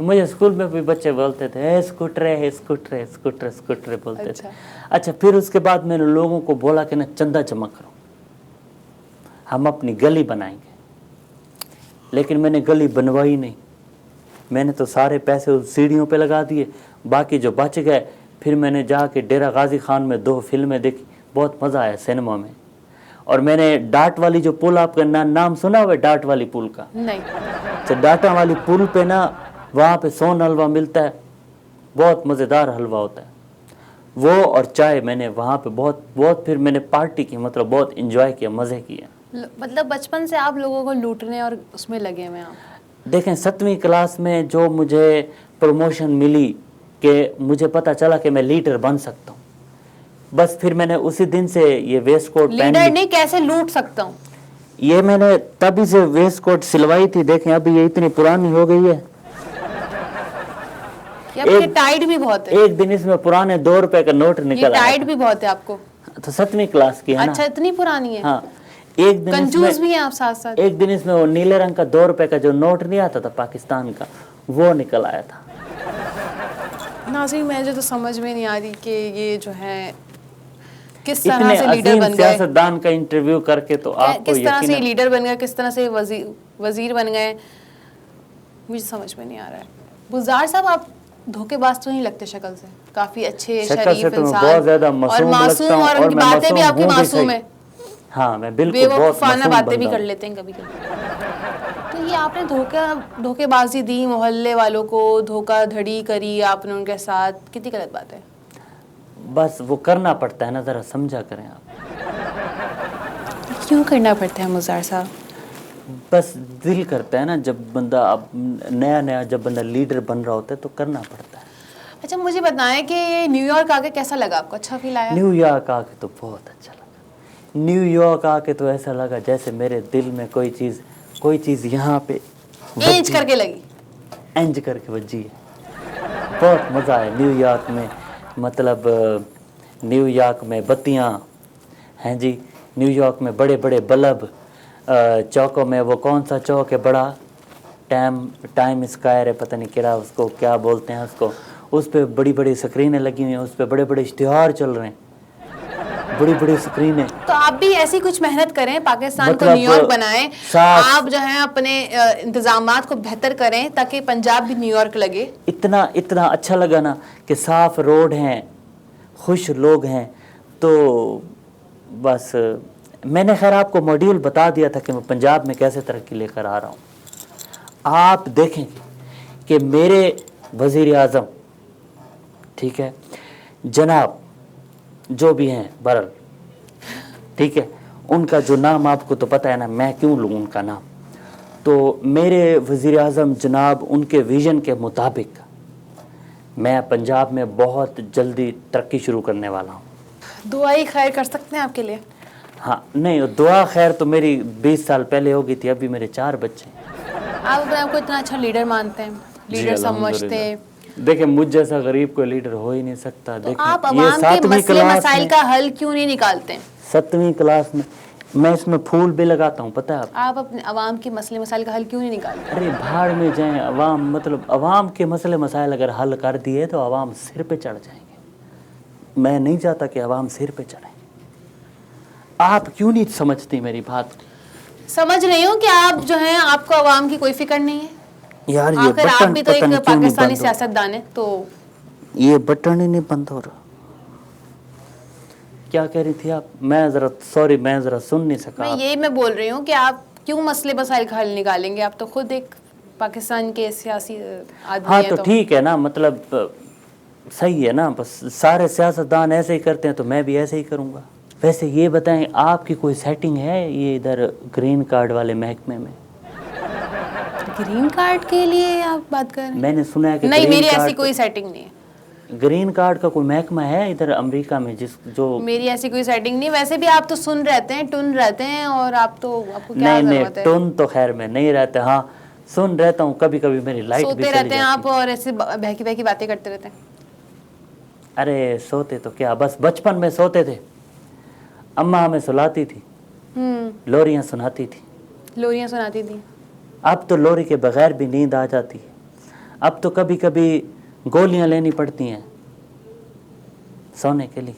मुझे स्कूल में भी बच्चे बोलते थे ए स्कूटर है, स्कूटर है, स्कूटर स्कूटर बोलते थे। अच्छा, फिर उसके बाद मैंने लोगों को बोला कि ना चंदा जमा करो, हम अपनी गली बनाएंगे। लेकिन मैंने गली बनवाई नहीं, मैंने तो सारे पैसे उस सीढ़ियों पे लगा दिए, बाकी जो बच गए फिर मैंने जाके डेरा गाजी खान में 2 फिल्में देखी, बहुत मज़ा आया सिनेमा में। और मैंने डाट वाली जो पुल, आपका नाम सुना हुआ है डाट वाली पुल का? नहीं। तो डाटा वाली पुल पे ना वहाँ पे सोन हलवा मिलता है, बहुत मज़ेदार हलवा होता है वो, और चाय। मैंने वहाँ पे बहुत फिर मैंने पार्टी की, मतलब बहुत इंजॉय किया, मज़े किए। मतलब बचपन से आप लोगों को लूटने और उसमें लगे हुए आप? देखें, 7वीं क्लास में जो मुझे प्रमोशन मिली कि मुझे पता चला कि मैं लीडर बन सकता हूँ, बस फिर मैंने उसी दिन से ये वेस्ट कोट लीडर नहीं, कैसे लूट सकता हूँ, ये मैंने तभी से वेस्ट कोट सिलवाई थी। देखें अभी ये इतनी पुरानी हो गई है, ये टाइट भी बहुत है। एक दिन इसमें पुराने 2 रुपए का नोट निकल आया। टाइट भी बहुत है आपको? तो 7वीं क्लास की है ना। अच्छा, इतनी पुरानी है। हाँ, एक दिन कंजूस भी हैं आप साथ साथ। एक दिन इसमें वो नीले रंग का 2 रुपए का जो नोट नहीं आता था पाकिस्तान का, वो निकल आया था। नाज़रीन, मुझे तो समझ में नहीं आ रही कि ये जो है किस तरह से लीडर बन गए। सियासतदान का इंटरव्यू करके तो आपको किस तरह से लीडर बन गए, किस तरह से वजीर बन गए, मुझे समझ में नहीं आ रहा है। बुज़दार साहब, आप धोखेबाज तो नहीं लगते शक्ल से, काफी अच्छे शरीफ इंसान, बहुत ज्यादा और मासूम, और उनकी बातें भी आपकी मासूम है। हाँ, मैं बिल्कुल बेवकूफाना बातें भी कर लेते हैं कभी कभी। तो ये आपने धोखेबाजी दी, मोहल्ले वालों को धोखाधड़ी करी आपने उनके साथ, कितनी गलत बात है। बस वो करना पड़ता है ना, जरा समझा करें आप। क्यों करना पड़ता है मुज़्ज़ार साहब? बस दिल करता है ना, जब बंदा अब नया जब बंदा लीडर बन रहा होता है तो करना पड़ता है। अच्छा, मुझे बताएं कि ये न्यूयॉर्क आके कैसा लगा आपको? अच्छा फील आया? न्यूयॉर्क आके तो बहुत अच्छा लगा। न्यूयॉर्क आके तो ऐसा लगा जैसे मेरे दिल में कोई चीज़ यहाँ पे इंच करके लगी, इंच करके बजी है। बहुत मज़ा आया न्यूयॉर्क में, मतलब न्यूयॉर्क में बत्तियाँ हैं जी, न्यूयॉर्क में बड़े बड़े बल्ब, चौकों में वो कौन सा चौक है बड़ा, टाइम स्क्वायर है, पता नहीं उसको क्या बोलते हैं उसको, उस पर बड़ी बड़ी स्क्रीनें लगी हुई हैं, उस पर बड़े बड़े इश्तिहार चल रहे हैं, बड़ी बड़ी स्क्रीनें। तो आप भी ऐसी कुछ मेहनत करें, पाकिस्तान मतलब को न्यूयॉर्क बनाएं, आप जो है अपने इंतजामात को बेहतर करें ताकि पंजाब भी न्यूयॉर्क लगे। इतना अच्छा लगा ना कि साफ रोड हैं, खुश लोग हैं। तो बस मैंने खैर आपको मॉड्यूल बता दिया था कि मैं पंजाब में कैसे तरक्की लेकर आ रहा हूँ। आप देखेंगे कि मेरे वज़ीर आज़म, ठीक है, जनाब जो भी हैं बरल, ठीक है, उनका जो नाम आपको तो पता है ना, मैं क्यों लूँ उनका नाम। तो मेरे वज़ीर आज़म जनाब, उनके विज़न के मुताबिक मैं पंजाब में बहुत जल्दी तरक्की शुरू करने वाला हूँ। दुआई खैर कर सकते हैं आपके लिए? हाँ, नहीं, दुआ खैर तो मेरी 20 साल पहले हो गई थी, अभी मेरे 4 बच्चे हैं। आप अपने आपको इतना अच्छा लीडर मानते हैं, लीडर समझते हैं? देखिए, मुझ जैसा गरीब कोई लीडर हो ही नहीं सकता। तो आप अवाम के मसले मसाइल का हल क्यों नहीं निकालते हैं? 7वीं क्लास में मैं इसमें फूल भी लगाता हूँ, पता है आप? आप अपने आवाम के मसले मसाइल का हल क्यों नहीं निकालते? अरे भाड़ में जाएं अवाम, मतलब अवाम के मसले मसाइल अगर हल कर दिए तो अवाम सिर पे चढ़ जाएंगे। मैं नहीं चाहता कि अवाम सिर पे चढ़े। आप क्यों नहीं समझती मेरी बात? समझ रही हूँ कि आप जो है आपको आवाम की कोई फिक्र नहीं है यार ये आखिर आप बटन भी तो पता एक नहीं क्यों नहीं पाकिस्तानी बंद हो, सियासतदान है, तो ये बटन ही नहीं बंद हो रहा। क्या कह रही थी आप? मैं ज़रा सुन नहीं सका। मैं बोल रही हूँ कि आप क्यों मसले मसाइल का हल निकालेंगे? आप तो खुद एक पाकिस्तान के सियासी आदमी हाँ हैं, तो ठीक है ना, मतलब सही है ना, बस सारे सियासतदान ऐसे ही करते हैं तो मैं भी ऐसे ही करूँगा। वैसे ये बताएं, आपकी कोई सेटिंग है ये इधर ग्रीन कार्ड वाले महकमे में? ग्रीन कार्ड के लिए आप बात कर रहे हैं? मैंने सुना है कि नहीं, ग्रीन मेरी कार्ड ऐसी कोई सेटिंग नहीं है। ग्रीन कार्ड का कोई महकमा है इधर अमेरिका में जो? मेरी ऐसी कोई सेटिंग नहीं। वैसे भी आप तो सुन रहते हैं, टुन रहते हैं, और आपको क्या नहीं जरूरत है? टोन तो खैर मैं नहीं रहता, हाँ सुन रहता हूँ, कभी कभी मेरी लाइट भी सोते चली रहते हैं आप जाती है। और ऐसे बहकी बहकी बातें करते रहते हैं। अरे सोते तो क्या, बस बचपन में सोते थे, अम्मा हमें सुलाती थी, लोरियां सुनाती थी। लोरियां सुनाती थी। अब तो लोरी के बगैर भी नींद आ जाती है। अब तो कभी कभी गोलियां लेनी पड़ती हैं सोने के लिए,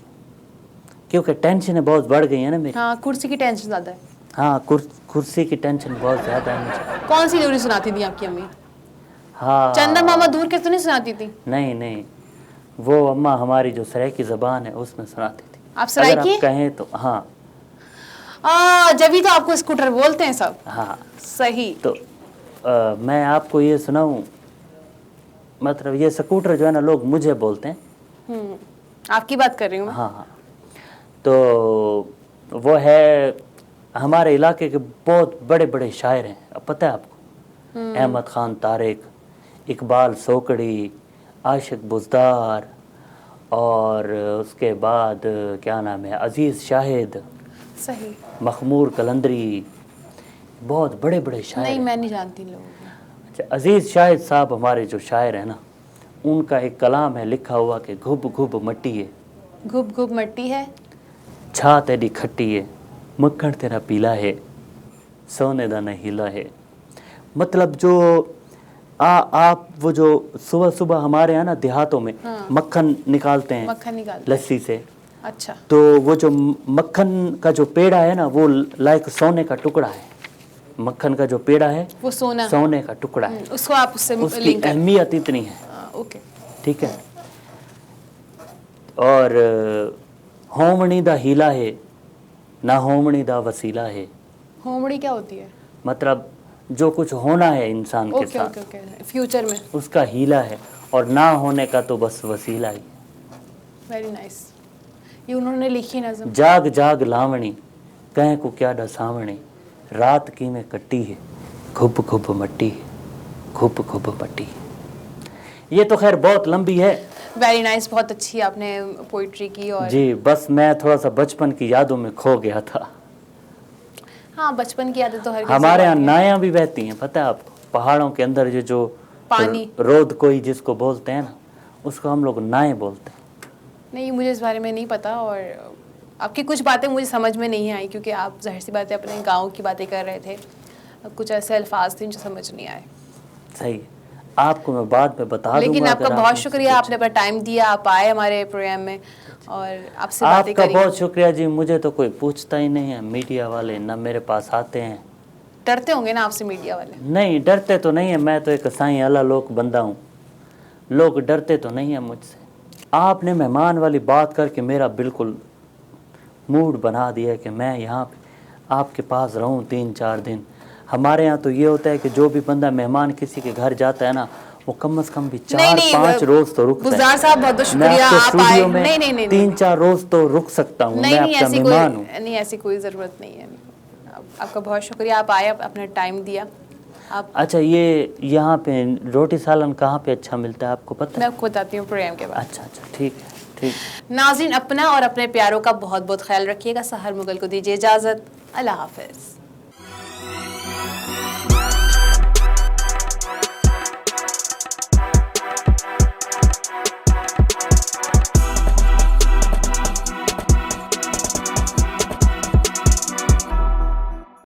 क्योंकि टेंशन बहुत बढ़ गई है ना मेरी। हाँ, कुर्सी की टेंशन ज्यादा है। हाँ कुर्सी की टेंशन बहुत ज़्यादा है मुझे। कौन सी लोरी सुनाती थी आपकी अम्मी? हाँ चंदा मामा दूर के तो नहीं सुनाती थी? नहीं, वो अम्मा हमारी जो सराइकी ज़बान है उसमें सुनाती थी। आप सराइकी? अगर आप कहें तो हाँ। जब ही तो आपको स्कूटर बोलते हैं सब। हाँ सही। तो मैं आपको ये सुनाऊं, मतलब ये स्कूटर जो है ना, लोग मुझे बोलते हैं। आपकी बात कर रही हूँ मैं। हाँ तो वो है हमारे इलाके के बहुत बड़े बड़े शायर हैं, अब पता है आपको? अहमद खान तारिक, इकबाल सोकड़ी, आशिक बुज़दार, और उसके बाद क्या नाम है, अजीज़ शाहिद, सही। मखमूर कलंदरी, बहुत बड़े बड़े शायर नहीं, हैं। मैं नहीं जानती लोगों को। अच्छा, अजीज़ शाहिद साहब हमारे जो शायर हैं ना, उनका एक कलाम है लिखा हुआ कि घुब घुब मट्टी है, घुब घुब मट्टी है, छा तेरी खट्टी है, मक्खन तेरा पीला है, सोने दा न हिला है। मतलब जो आप वो जो सुबह सुबह हमारे यहाँ ना देहातों में मक्खन निकालते हैं, मक्खन निकालते लस्सी से। अच्छा। तो वो जो मक्खन का जो पेड़ा है ना, वो लाइक सोने का टुकड़ा है। मक्खन का जो पेड़ा है वो सोने का टुकड़ा है। उसको आप उससे उसकी लिंक करें। अहमियत इतनी है। ओके। ठीक है। और होमनी दा हीला है, ना होमनी दा वसीला है। होमड़ी क्या होती है? मतलब जो कुछ होना है इंसान के साथ, ओके, फ्यूचर में, उसका हीला है, और ना होने का तो बस वसीला ही। Very nice. ये उन्होंने लिखी नज़म। जाग जाग लावणी, कहें को क्या डसावणी, रात की में कट्टी है, घुप घुप मट्टी है, घुप घुप मट्टी है। ये तो खैर बहुत लंबी है। वेरी नाइस, बहुत अच्छी आपने पोइट्री की। और जी बस मैं थोड़ा सा बचपन की यादों में खो गया था। हाँ, बचपन की यादें तो हर किसी हमारे को यहाँ आती हैं। नायां भी बहती हैं, पता है आपको? पहाड़ों के अंदर जो पानी, रोद कोई जिसको बोलते हैं ना, उसको हम लोग नाएं बोलते हैं। नहीं, मुझे इस बारे में नहीं पता। और आपकी कुछ बातें मुझे समझ में नहीं आई, क्योंकि आप जाहिर सी बातें अपने गांव की बातें कर रहे थे। कुछ ऐसे अल्फाज थे जो समझ नहीं आए। सही है, आपको मैं बाद में बता दूंगा। लेकिन आपका अगर बहुत आपने शुक्रिया, आपने अपना टाइम दिया, आप आए हमारे प्रोग्राम में और आपसे बातें आपका करी। बहुत शुक्रिया जी। मुझे तो कोई पूछता ही नहीं है, मीडिया वाले ना मेरे पास आते हैं। डरते होंगे ना आपसे मीडिया वाले? नहीं, डरते तो नहीं है, मैं तो एक साईं अल्लाह लोक बंदा हूँ, लोग डरते तो नहीं है मुझसे। आपने मेहमान वाली बात करके मेरा बिल्कुल मूड बना दिया कि मैं यहाँ पे आपके पास रहूँ 3-4 दिन। हमारे यहाँ तो ये होता है कि जो भी बंदा मेहमान किसी के घर जाता है ना, वो कम से कम भी 4-5 रोज तो रुकता है। गुज़ार साहब बहुत बहुत शुक्रिया, आप आए। नहीं 3-4 रोज तो रुक सकता हूँ, मैं आपका मेहमान हूँ। नहीं, ऐसी कोई ज़रूरत नहीं है। आपका बहुत शुक्रिया, आप आए, अपना टाइम दिया। आप अच्छा, ये यहाँ पे रोटी सालन कहाँ पे अच्छा मिलता है आपको पता मैं है? आपको बताती हूँ प्रोग्राम के बाद। अच्छा, ठीक है, ठीक। नाज़रीन, अपना और अपने प्यारों का बहुत बहुत ख्याल रखिएगा। सहर मुगल को दीजिए इजाज़त। अल्लाह हाफ़िज़।